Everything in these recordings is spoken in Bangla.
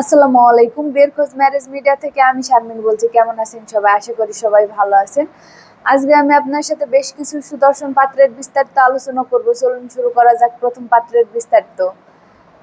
আসসালামু আলাইকুম। বিয়ের খোঁজ ম্যারেজ মিডিয়া থেকে আমি শারমিন বলছি। কেমন আছেন সবাই? আশা করি সবাই ভালো আছেন। আজকে আমি আপনার সাথে বেশ কিছু সুদর্শন পাত্রের বিস্তারিত আলোচনা করব। চলুন শুরু করা যাক প্রথম পাত্রের বিস্তারিত।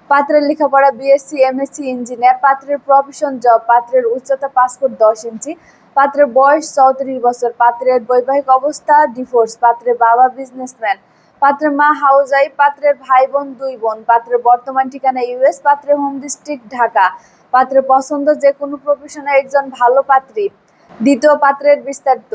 পাত্রের লেখাপড়া বিএসসি, এমএসসি ইঞ্জিনিয়ার। পাত্রের প্রফেশন জব। পাত্রের উচ্চতা 5 ফুট 10 ইঞ্চি। পাত্রের বয়স 34 বছর। পাত্রের বৈবাহিক অবস্থা ডিভোর্স। পাত্রের বাবা বিজনেসম্যান। পাত্রের মা হাউসওয়াইফ। পাত্রের ভাই বোন 2 বোন। পাত্রের বর্তমান ঠিকানা ইউএস। পাত্রের হোম ডিস্ট্রিক্ট ঢাকা। পাত্রের পছন্দ যে কোনো প্রফেশনে একজন ভালো পাত্রী। দ্বিতীয় পাত্রের বিস্তারিত।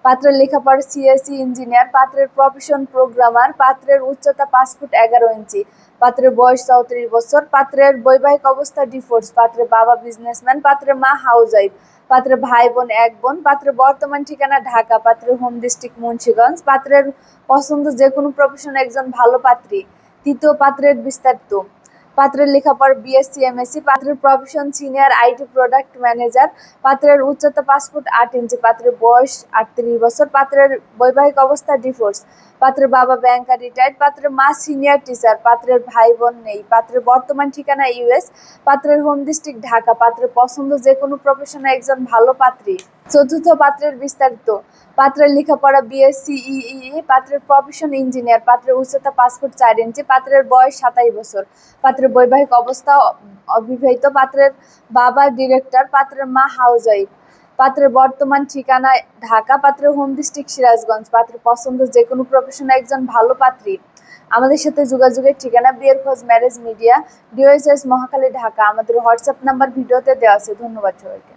পাত্রের লেখাপড়া সিএসসি ইঞ্জিনিয়ার। পাত্রের প্রফেশন প্রোগ্রামার। পাত্রের উচ্চতা 5 ফুট 11 ইঞ্চি। পাত্রের বয়স 34 বছর। পাত্রের বৈবাহিক অবস্থা ডিভোর্স। পাত্রের বাবা বিজনেসম্যান। পাত্রের মা হাউসওয়াইফ। পাত্রের ভাই বোন 1 বোন। পাত্রের বর্তমান ঠিকানা ঢাকা। পাত্রের হোম ডিস্ট্রিক্ট মুন্সিগঞ্জ। পাত্রের পছন্দ যে কোনো প্রফেশনে একজন ভালো পাত্রী। তৃতীয় পাত্রের বিস্তারিত। পাত্রের লেখাপড়া বিএসসি, এমএসসি। পাত্রের profession senior IT product manager. পাত্রের উচ্চতা 5 ফুট 8 ইঞ্চি। পাত্রের বয়স 38 বছর। পাত্রের বৈবাহিক অবস্থা ডিভোর্স। পাত্রের বাবা ব্যাংকার রিটায়ার্ড। পাত্রের মা সিনিয়র টিচার। পাত্রের ভাই বোন নেই। পাত্রের বর্তমান ঠিকানা ইউএস। পাত্রের হোম ডিস্ট্রিক্ট ঢাকা। পাত্রের পছন্দ যে কোনো প্রফেশনে একজন ভালো পাত্রী। চতুর্থ পাত্রের বিস্তারিত। পাত্রের লেখাপড়া বিএসসি ইই। পাত্রের প্রফেশন ইঞ্জিনিয়ার। পাত্রের উচ্চতা 5 ফুট 4 ইঞ্চি। পাত্রের বয়স 27 বছর। পাত্রের বৈবাহিক অবস্থা অবিবাহিত। পাত্রের বাবা ডিরেক্টর। পাত্রের মা হাউসওয়াইফ। পাত্রের বর্তমান ঠিকানা ঢাকা। পাত্রের হোম ডিস্ট্রিক্ট সিরাজগঞ্জ। পাত্রের পছন্দ যে কোনো প্রফেশনে একজন ভালো পাত্রী। আমাদের সাথে যোগাযোগের ঠিকানা বিয়ের খোঁজ ম্যারেজ মিডিয়া, ডিওএসএস মহাখালী, ঢাকা। আমাদের হোয়াটসঅ্যাপ নাম্বার ভিডিওতে দেওয়া আছে। ধন্যবাদ সবাইকে।